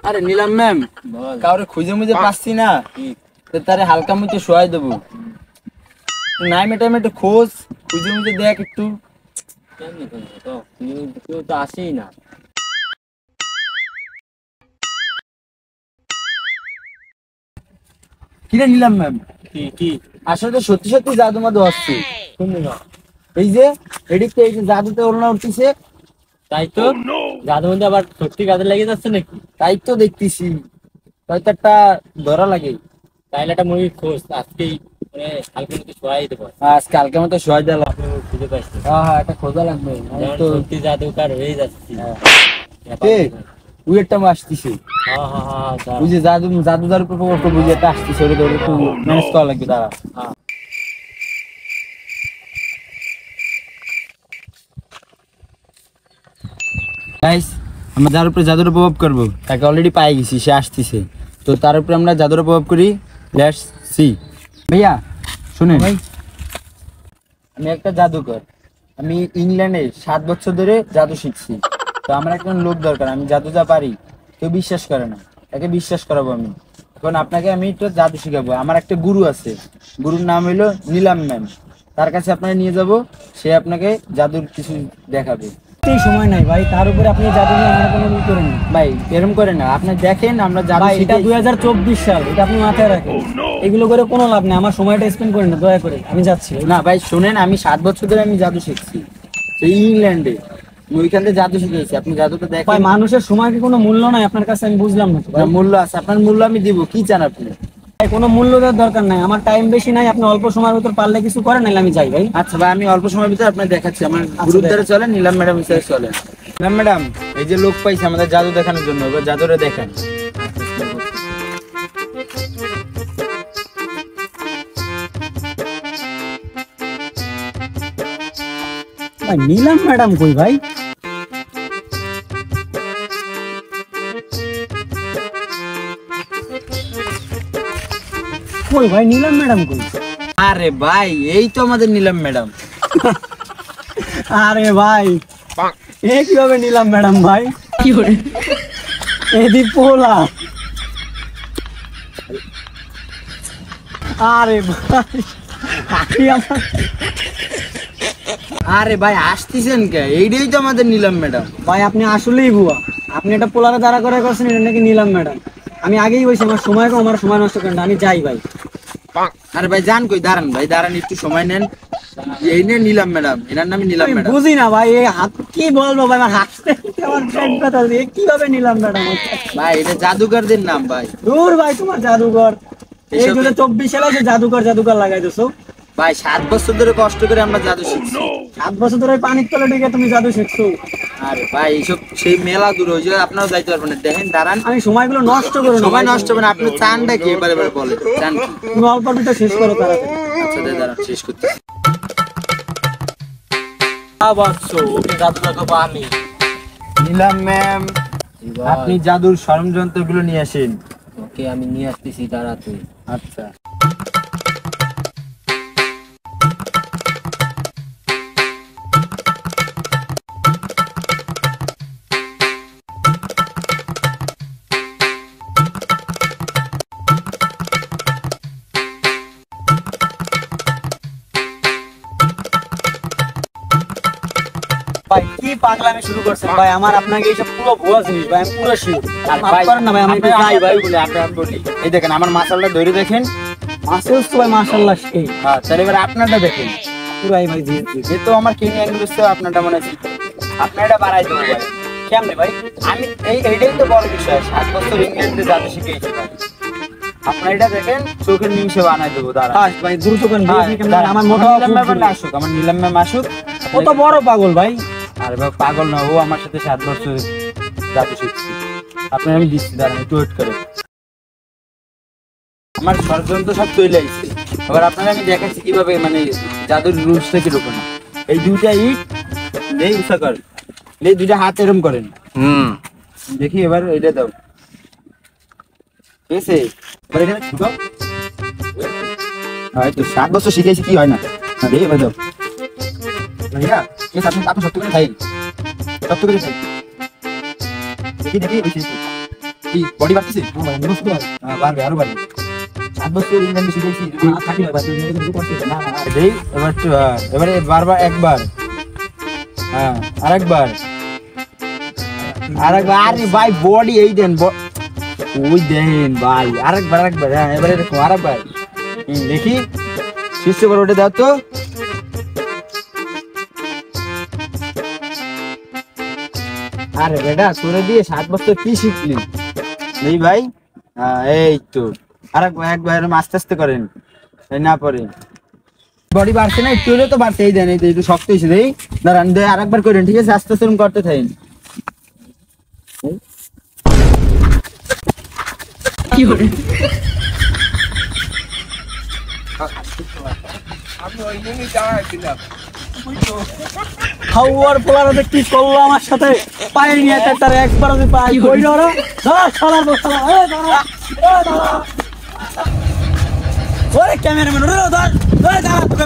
আরে নিলাম ম্যাম, কাউরে খুঁজে মুজে পাচ্ছি না, তারে হালকা মুচে শোয়াই দেবো। নাই মেটাই মেটে খোঁজ, খুঁজে মুজে দেখ একটু। কেউ তো আসেই না। কিরে নিলাম ম্যাম, কি আসলে সত্যি সত্যি জাদু মাদু আসছে। এই যে এদিকে এই যে জাদুতে ওড়না উঠতেছে, তাই তো জাদু মধ্যে আবার সত্যি কাজে লেগে যাচ্ছে নাকি? তাই তো দেখতেছি, হয়তো একটা ধরা লাগে। তাইলে একটা মুভি খোঁজ, আজকেই মানে কালকে মতো শোয়াই দেবো। আজ কালকে মতো শোয়াই দিলাম, খুঁজে পাইছি। হ্যাঁ একটা খোঁজা লাগবে, তো সত্যি জাদুকার হয়ে যাচ্ছে। উইয়েরটা আসতেছে, বুঝে জাদুদার উপর বুঝে একটা আসতেছে, ওটা একটু ম্যানেজ করা লাগবে। তারা আমরা যার উপরে জাদুর প্রভাব করবো তাকে অলরেডি পাই গেছি, সে আসতেছে। তো তার উপরে আমরা জাদুর প্রভাব করি। Let's see. ভাইয়া শুনেন, আমি একটা জাদুকর, আমি ইংল্যান্ডে 7 বছর ধরে জাদু শিখছি। তো আমার একজন লোক দরকার, আমি জাদু যা পারি কেউ বিশ্বাস করে না, তাকে বিশ্বাস করাবো আমি। এখন আপনাকে আমি তো জাদু শিখাবো। আমার একটা গুরু আছে, গুরুর নাম হইলো নিলাম ম্যাম। তার কাছে আপনাকে নিয়ে যাব, সে আপনাকে জাদুর কিছু দেখাবে। সময় নাই ভাই, তার উপরে আপনি জাদু নিয়ে আমার কোনো ই করেন ভাই, এরকম করে না। আপনি দেখেন আমরা জাদু, এটা 2024 সাল, এটা আপনি মাথায় রাখেন। এগুলো করে কোনো লাভ নেই, আমার সময়টা স্পেন্ড করেন না দয়া করে, আমি যাচ্ছি। না ভাই শুনেন, আমি 7 বছর ধরে আমি জাদু শিখছি এই ইংল্যান্ডে, ওইখান থেকে জাদু শিখেছি। আপনি জাদুটা দেখেন। ভাই মানুষের সময় কি কোনো মূল্য নাই আপনার কাছে? আমি বুঝলাম না। মূল্য আছে, আপনার মূল্য আমি দিব। কি চান আপনি? কোনো মূল্য দেওয়ার দরকার নাই, আমার টাইম বেশি নাই। আপনি অল্প সময়ের ভিতর পারলে কিছু করেন, নাহলে আমি যাই ভাই। আচ্ছা ভাই, আমি অল্প সময়ের ভিতরে আপনাকে দেখাচ্ছি। আমার গুরুর দ্বারা চলেন, নিলাম ম্যাডাম হিসেবে চলেন। ম্যাডাম এই যে লোক পাইছে আমাদের জাদু দেখানোর জন্য, এবার জাদুরে দেখেন। ভাই নিলাম ম্যাডাম কই ভাই? কই ভাই নিলাম ম্যাডাম কই? আরে ভাই এই তো আমাদের নিলাম ম্যাডাম। আরে ভাই এ কিভাবে নিলাম ম্যাডাম ভাই? কি করে এদি পোলা? আরে ভাই আরে ভাই আসতেছেন কে? এইটাই তো আমাদের নিলাম ম্যাডাম। ভাই আপনি আসলেই ভুয়া, আপনি এটা পোলারে দাঁড়া করে করছেন, এটা নাকি নিলাম ম্যাডাম। আমি আগেই বলছি আমার সময় কম, আমার সময় নষ্ট করেন না, আমি যাই ভাই। আরে ভাই যান কই? দাঁড়ান ভাই, দাঁড়ান একটু সময় নেন। এই নিয়ে নিলাম ম্যাডাম, এনার নামে নিলাম ম্যাডাম। বুঝি না ভাই, এই হাত কি বলবো ভাই, আমার হাসতে আমার পেট ব্যথা দিয়ে কিভাবে নিলাম ম্যাডাম? ভাই এটা জাদুকরদের নাম ভাই। দূর ভাই তোমার জাদুঘর, এই 2024 সালে যে জাদুঘর জাদুঘর লাগাই দিছো ভাই। 7 বছর ধরে কষ্ট করে আমরা জাদু শিখছি। 7 বছর ধরে পানির তলে ঢুকে তুমি জাদু শিখছো? আরে ভাই এইসব সেই মেলা দূর হয়ে যায়, আপনারাও যাইতে পারবেন না। দেখেন দাঁড়ান, আমি সময়গুলো নষ্ট করো না। সময় নষ্ট হবে না। আপনি চানটা কি এবারে বলেন, চান কি? তুমি অল্প অল্প শেষ করো তাড়াতাড়ি। আচ্ছা দাঁড়ান, শেষ করতে। জাদু লাগাবো আমি। নিলাম ম্যাম, আপনি জাদুর সরঞ্জাম গুলো নিয়ে আসেন। ওকে আমি নিয়ে আসতেছি, তাড়াতাড়ি। আচ্ছা ভাই কি পাগলামি শুরু করছেন ভাই? আমার আপনাকে এইসব পুরো ভুয়া জিনিস ভাই, আমি পুরো শিওর। আর ভাই করেন না ভাই, আমি যাই ভাই বলে আপনার বলি। এই দেখেন আমার মাসালটা ধরে দেখেন, মাসেলস তো ভাই মাশাআল্লাহ সেই। হ্যাঁ তাহলে এবার আপনারটা দেখেন। পুরাই ভাই জি যেহেতু আমার কিং অ্যাঙ্গুলার তো আপনারটা মনে হয় আপনার এটা বাড়াই দেবো ভাই। কেমনে ভাই? আমি এইটাই তো বড় বিষয়, 7 বছর ইংল্যান্ডে জাদু শিখেছি ভাই। আপনার এটা দেখেন, চোখের নিমিষে বানাই দেবো। দাঁড়া ভাই দ্রুত করেন, আমার মোটা নিলাম ম্যাম আসুক, আমার নিলাম ম্যাম আসুক। কত বড় পাগল ভাই? আরে ভাই পাগল না, ও আমার সাথে 7 বছর জাদু শিখছি। আপনার আমি দিচ্ছি, দাঁড়ান একটু ওয়েট করে। আমার ষড়যন্ত্র সব চলে আসছে। আবার আপনারা আমি দেখাচ্ছি কিভাবে মানে জাদুর রুলসটা কিরকম। এই দুইটা ইট এই উষা করেন, এই দুইটা হাত এরম করেন। দেখি এবার এটা দাও, ঠিক আছে? এবার এখানে ঢুকাও। হয়তো 7 বছর শিখেছি, কি হয় না? এবার দাও ভাইয়া, আপনি সত্য করে খাই, সত্য করে খাই। দেখি দেখি বেশি কি বডি বাড়তেছে? বাড়বে, আরো বাড়বে। 7 বছর ইংল্যান্ডে শিখেছি, এই এবার এবারে বারবার একবার, হ্যাঁ আরেকবার, আরে ভাই বডি এই দেন, ওই দেন ভাই, আরেকবার, হ্যাঁ এবারে এরকম আরেকবার। দেখি শীর্ষ করে ওটা দাও তো। আরে বেটা তোরে দিয়ে 7 বছর কি শিখলি? এই ভাই, এই তো একবার আস্তে আস্তে করেন, এই না পরে বডি বাড়ছে না, একটু হলে তো বাড়ছে। এই দেন, এই একটু শক্ত হয়েছে, দেই দাঁড়ান, আরেকবার করেন, ঠিক আছে? আস্তে আস্তে করতে থাকেন। কি করে খাওয়ার পোলারে কি করলো আমার সাথে, পায়ে নিয়ে তার একবার আমি পাই কইলো রে, ধর শালার বসালা, এই দাঁড়া, এই দাঁড়া, ওরে ক্যামেরাম্যান, ওরে ধর, এই দাঁড়া, তোকে